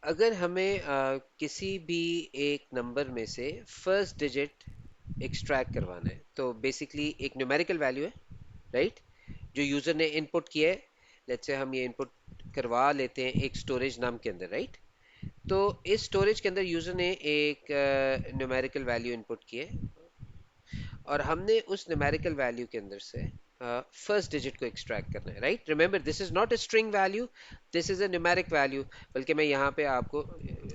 अगर हमें किसी भी एक नंबर में से फर्स्ट डिजिट एक्सट्रैक्ट करवाना है तो बेसिकली एक न्यूमेरिकल वैल्यू है, राइट? जो यूजर ने इनपुट किया है, लेट्स से हम ये इनपुट करवा लेते हैं एक स्टोरेज नाम के अंदर, राइट? तो इस स्टोरेज के अंदर यूजर ने एक न्यूमेरिकल वैल्यू इनपुट की है और हमने उस न्यूमेरिकल वैल्यू के अंदर से फर्स्ट डिजिट को एक्सट्रैक्ट करना है, right? Remember, this is not a string value, this is a numeric value. बल्कि मैं यहाँ पे आपको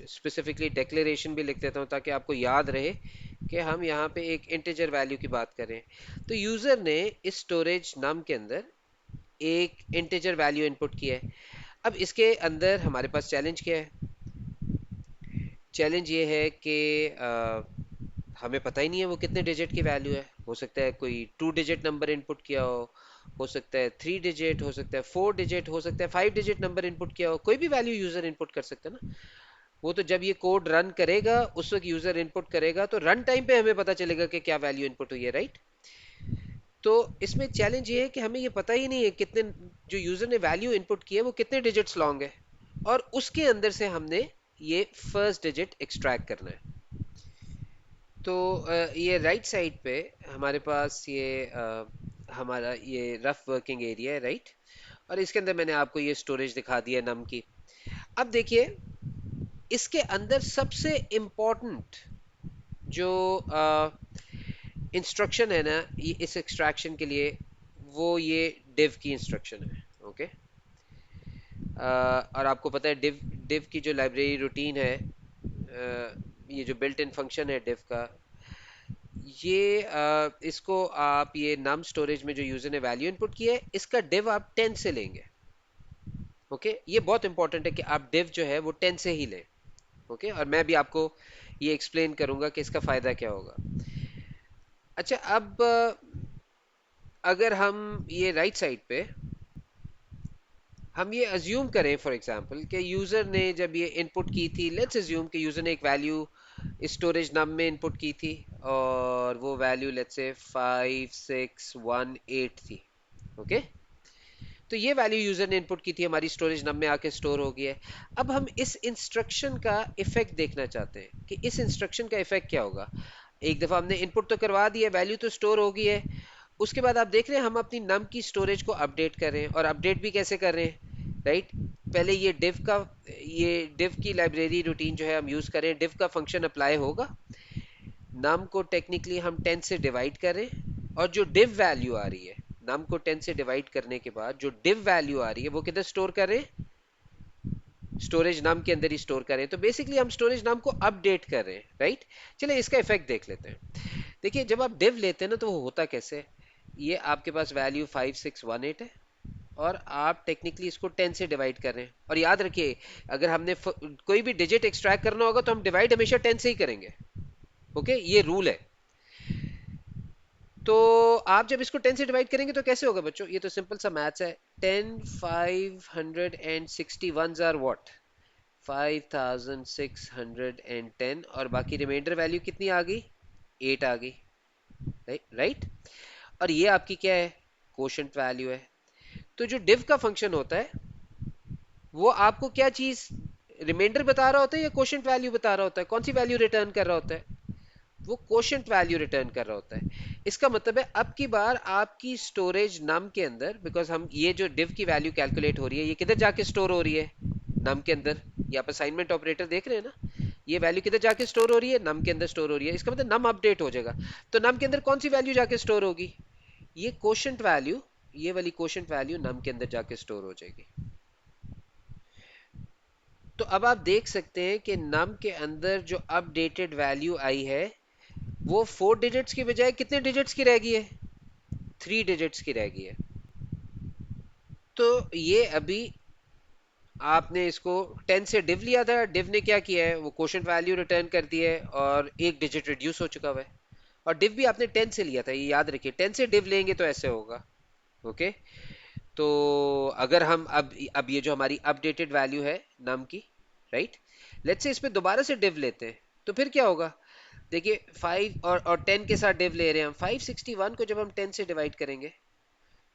स्पेसिफिकली डिक्लेरेशन भी लिख देता हूँ ताकि आपको याद रहे कि हम यहाँ पे एक इंटीजर वैल्यू की बात करें। तो यूजर ने इस स्टोरेज नम के अंदर एक इंटीजर वैल्यू इनपुट किया है। अब इसके अंदर हमारे पास चैलेंज क्या है? चैलेंज ये है कि हमें पता ही नहीं है वो कितने डिजिट की वैल्यू है। हो सकता है कोई 2 डिजिट नंबर इनपुट किया हो सकता है 3 डिजिट, हो सकता है 4 डिजिट, हो सकता है 5 डिजिट नंबर इनपुट किया हो। कोई भी वैल्यू यूजर इनपुट कर सकता है ना। वो तो जब ये कोड रन करेगा उस वक्त यूजर इनपुट करेगा तो रन टाइम पे हमें पता चलेगा कि क्या वैल्यू इनपुट हुई है, राइट? तो इसमें चैलेंज ये है कि हमें ये पता ही नहीं है कितने, जो यूजर ने वैल्यू इनपुट की है वो कितने डिजिट्स लॉन्ग है, और उसके अंदर से हमने ये फर्स्ट डिजिट एक्सट्रैक्ट करना है। तो ये राइट साइड पे हमारे पास ये हमारा ये रफ वर्किंग एरिया है, राइट? और इसके अंदर मैंने आपको ये स्टोरेज दिखा दिया नम की। अब देखिए, इसके अंदर सबसे इम्पोर्टेंट जो इंस्ट्रक्शन है ना इस एक्सट्रैक्शन के लिए, वो ये div की इंस्ट्रक्शन है, ओके? और आपको पता है div की जो लाइब्रेरी रूटीन है, ये जो बिल्ट इन फंक्शन है div का, ये इसको आप ये नम स्टोरेज में जो यूजर ने वैल्यू इनपुट किया है इसका div आप 10 से लेंगे, ओके? ये बहुत इंपॉर्टेंट है कि आप div जो है वो 10 से ही लें, ओके? और मैं भी आपको ये एक्सप्लेन करूंगा कि इसका फायदा क्या होगा। अच्छा, अब अगर हम ये राइट साइड पे हम ये अज्यूम करें फॉर एग्जांपल कि यूजर ने जब ये इनपुट की थी, लेट्स अज्यूम कि यूजर ने एक वैल्यू स्टोरेज नम में इनपुट की थी और वो वैल्यू लेट्स से 5618 थी, ओके? तो ये वैल्यू यूजर ने इनपुट की थी, हमारी स्टोरेज नम में आके स्टोर हो गई है। अब हम इस इंस्ट्रक्शन का इफेक्ट देखना चाहते हैं कि इस इंस्ट्रक्शन का इफेक्ट क्या होगा। एक दफा हमने इनपुट तो करवा दिया, वैल्यू तो स्टोर हो गई है। उसके बाद आप देख रहे हैं हम अपनी नम की स्टोरेज को अपडेट कर रहे हैं, और अपडेट भी कैसे कर रहे हैं, राइट? पहले ये div की लाइब्रेरी रूटीन जो है हम यूज करें, div का फंक्शन अप्लाई होगा, नम को टेक्निकली हम 10 से डिवाइड करें, और जो div वैल्यू आ रही है, नम को 10 से डिवाइड करने के बाद जो div वैल्यू आ रही है वो किधर स्टोर करें? स्टोरेज नम के अंदर ही स्टोर करें। तो बेसिकली हम स्टोरेज नम को अपडेट कर रहे हैं, राइट? चलिए इसका इफेक्ट देख लेते हैं। देखिए, जब आप div लेते हैं ना तो वो होता कैसे है? ये आपके पास वैल्यू 5618 है और आप टेक्निकली इसको 10 से डिवाइड कर रहे हैं। और याद रखिए, अगर हमने कोई भी डिजिट एक्सट्रैक्ट करना होगा तो हम डिवाइड हमेशा 10 से ही करेंगे, ओके? ये रूल है। तो आप जब इसको 10 से डिवाइड करेंगे तो कैसे होगा बच्चों? ये तो सिंपल सा मैथ्स है। 10 561 आर व्हाट? 5610, और बाकी रिमाइंडर वैल्यू कितनी आ गई? 8 आ गई, राइट? और ये आपकी क्या है? कोशंट वैल्यू है। तो जो div का फंक्शन होता है वो आपको क्या चीज, रिमाइंडर बता रहा होता है या कोशंट वैल्यू बता रहा होता है? कौन सी वैल्यू रिटर्न कर रहा होता है? वो कोशंट वैल्यू रिटर्न कर रहा होता है। इसका मतलब है अब की बार आपकी स्टोरेज नम के अंदर, बिकॉज हम ये जो div की वैल्यू कैलकुलेट हो रही है ये किधर जाके स्टोर हो रही है? नम के अंदर। ये आप असाइनमेंट ऑपरेटर देख रहे हैं ना, ये वैल्यू किधर जाके स्टोर हो रही है? नम के अंदर स्टोर हो रही है। इसका मतलब नम अपडेट हो जाएगा। तो नम के अंदर कौन सी वैल्यू जाके स्टोर होगी? ये कोशंट वैल्यू, ये वाली कोशंट वैल्यू नम के अंदर जाके स्टोर हो जाएगी। तो अब आप देख सकते हैं कि नम के अंदर जो अपडेटेड वैल्यू आई है वो 4 डिजिट्स की बजाय कितने डिजिट्स की रह गई है? 3 डिजिट्स की रह गई है। तो ये अभी आपने इसको 10 से div लिया था, div ने क्या किया है? वो क्वोशंट वैल्यू रिटर्न कर दी है और एक डिजिट रिड्यूस हो चुका हुआ है। और div भी आपने 10 से लिया था, ये याद रखिए। 10 से div लेंगे तो ऐसे होगा, ओके? तो अगर हम अब ये जो हमारी अपडेटेड वैल्यू है नम की, राइट, लेट्स से इस पे दोबारा से div लेते हैं तो फिर क्या होगा? देखिए, 5 और 10 के साथ div ले रहे हैं हम। 561 को जब हम 10 से डिवाइड करेंगे,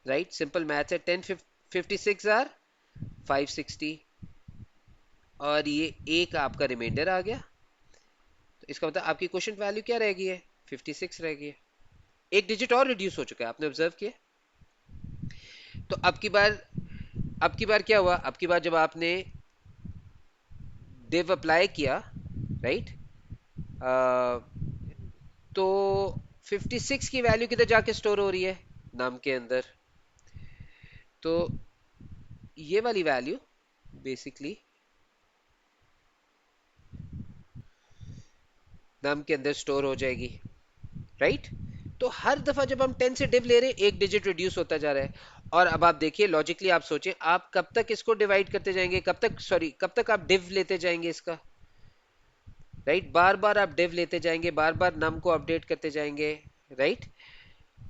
राइट, सिंपल मैथ्स है, 10 56 आर 560, और ये ए का आपका रिमाइंडर आ गया। तो इसका मतलब आपकी क्वोशिएंट वैल्यू क्या रह गई है? 56 रह गई है। एक डिजिट और रिड्यूस हो चुका है, आपने ऑब्जर्व किया। तो अब की बार क्या हुआ? अब की बार जब आपने div अप्लाई किया, राइट, तो 56 की वैल्यू किधर जाके स्टोर हो रही है? नाम के अंदर। तो ये वाली वैल्यू बेसिकली नाम के अंदर स्टोर हो जाएगी, राइट। तो हर दफा जब हम 10 से डिव ले रहे हैं, एक डिजिट रिड्यूस होता जा रहा है। और अब आप देखिए, लॉजिकली आप सोचें, आप कब तक इसको डिवाइड करते जाएंगे, कब तक आप डिव लेते जाएंगे इसका, राइट। बार बार आप डिव लेते जाएंगे, बार बार नम को अपडेट करते जाएंगे, राइट।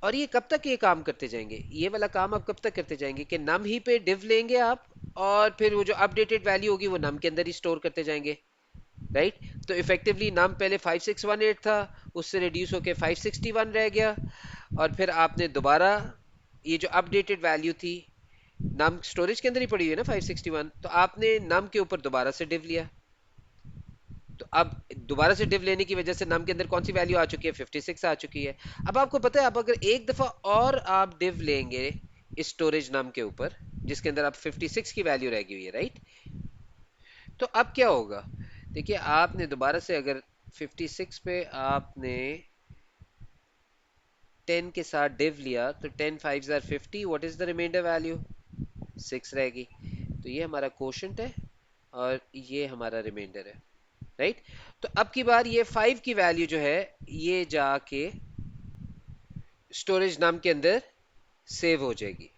और ये कब तक ये काम करते जाएंगे? ये वाला काम आप कब तक करते जाएंगे कि नम ही पे डिव लेंगे आप, और फिर वो जो अपडेटेड वैल्यू होगी वो नम के अंदर ही स्टोर करते जाएंगे, राइट। तो इफेक्टिवली नाम पहले 5618 था, उससे रिड्यूस होके 561 रह गया। और फिर आपने दोबारा ये जो अपडेटेड वैल्यू थी, नाम स्टोरेज के अंदर ही पड़ी हुई है ना 561, तो आपने नाम के ऊपर दोबारा से डिव लिया। तो अब दोबारा से डिव लेने की वजह से नाम के अंदर कौन सी वैल्यू आ चुकी है? 56 आ चुकी है। अब आपको पता है, आप अगर एक दफा और आप डिव लेंगे इस स्टोरेज नाम के ऊपर, जिसके अंदर आप 56 की वैल्यू रह गई हुई है, राइट, तो अब क्या होगा? देखिए, आपने दोबारा से अगर 56 पे आपने 10 के साथ डिव लिया, तो 10 5 or 50, what is the reminder value? 6 रहेगी। तो ये हमारा क्वोशंट है और ये हमारा रिमाइंडर है, राइट। तो अब की बार ये 5 की वैल्यू जो है, ये जाके स्टोरेज नाम के अंदर सेव हो जाएगी।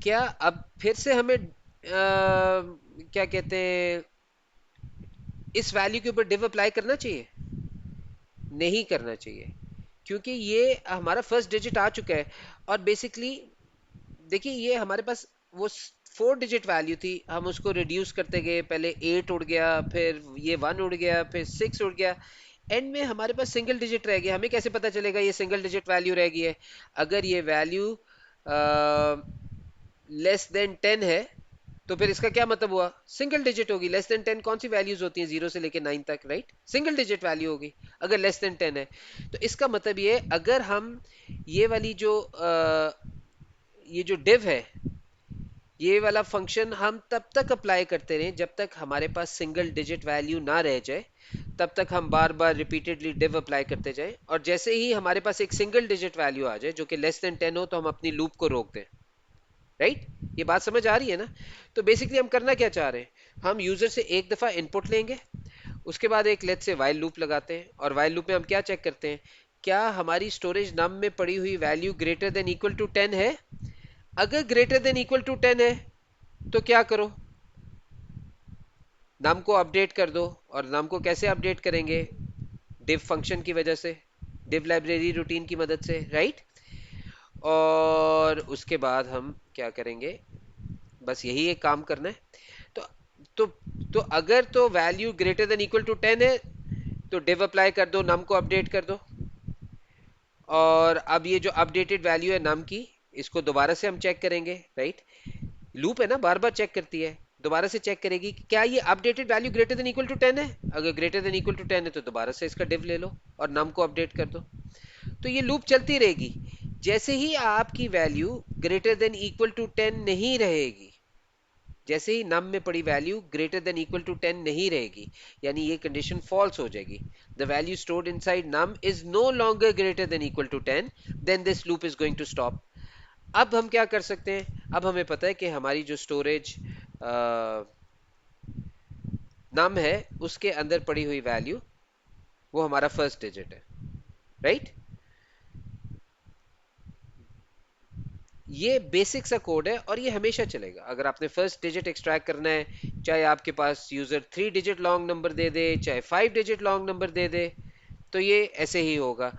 क्या अब फिर से हमें क्या कहते हैं, इस वैल्यू के ऊपर डिव अप्लाई करना चाहिए? नहीं करना चाहिए, क्योंकि ये हमारा फर्स्ट डिजिट आ चुका है। और बेसिकली देखिए, ये हमारे पास वो 4 डिजिट वैल्यू थी, हम उसको रिड्यूस करते गए, पहले 8 उड़ गया, फिर ये 1 उड़ गया, फिर 6 उड़ गया, एंड में हमारे पास सिंगल डिजिट रह गया। हमें कैसे पता चलेगा ये सिंगल डिजिट वैल्यू रह गई है? अगर ये वैल्यू लेस देन 10 है, तो फिर इसका क्या मतलब हुआ? सिंगल डिजिट होगी। लेस देन 10 कौन सी वैल्यूज होती हैं 0 से लेके 9 तक, राइट? सिंगल डिजिट वैल्यू होगी अगर लेस देन 10 है। तो इसका मतलब ये, अगर हम ये वाली ये जो div है, ये वाला फंक्शन हम तब तक अप्लाई करते रहे जब तक हमारे पास सिंगल डिजिट वैल्यू ना रह जाए, तब तक हम बार बार रिपीटेडली div अप्लाई करते जाएं। और जैसे ही हमारे पास एक सिंगल डिजिट वैल्यू आ जाए जो कि लेस देन 10 हो, तो हम अपनी लूप को रोक दें, राइट। ये बात समझ आ रही है ना? तो बेसिकली हम करना क्या चाह रहे हैं, हम यूजर से एक दफा इनपुट लेंगे, उसके बाद एक लेट से वाइल लूप लगाते हैं, और वाइल लूप में हम क्या चेक करते हैं, क्या हमारी स्टोरेज नम में पड़ी हुई value greater than equal to 10 है? अगर ग्रेटर देन इक्वल टू 10 है, तो क्या करो, नाम को अपडेट कर दो। और नाम को कैसे अपडेट करेंगे? div फंक्शन की वजह से, div लाइब्रेरी रूटीन की मदद से, राइट। और उसके बाद हम क्या करेंगे, बस यही एक काम करना है। तो तो तो अगर तो value greater than equal to 10 है, तो div अप्लाई कर दो, नम को अपडेट कर दो। और अब ये जो अपडेटेड वैल्यू है नम की, इसको दोबारा से हम चेक करेंगे, राइट। लूप है ना, बार बार चेक करती है, दोबारा से चेक करेगी कि क्या ये updated value greater than equal to 10 है। अगर ग्रेटर देन इक्वल टू 10 है, तो दोबारा से इसका div ले लो और नम को अपडेट कर दो। तो ये लूप चलती रहेगी। जैसे ही आपकी value greater than equal to 10 नहीं रहेगी, जैसे ही नम में पड़ी value greater than equal to 10 नहीं रहेगी, यानी ये कंडीशन फॉल्स हो जाएगी, the value stored inside num is no longer greater than equal to 10, then this loop is going to stop. अब हम क्या कर सकते हैं? अब हमें पता है कि हमारी जो स्टोरेज नम है, उसके अंदर पड़ी हुई वैल्यू वो हमारा फर्स्ट डिजिट है, राइट। ये बेसिक सा कोड है और ये हमेशा चलेगा। अगर आपने फर्स्ट डिजिट एक्सट्रैक्ट करना है, चाहे आपके पास यूजर 3 डिजिट लॉन्ग नंबर दे दे, चाहे 5 डिजिट लॉन्ग नंबर दे दे, तो ये ऐसे ही होगा।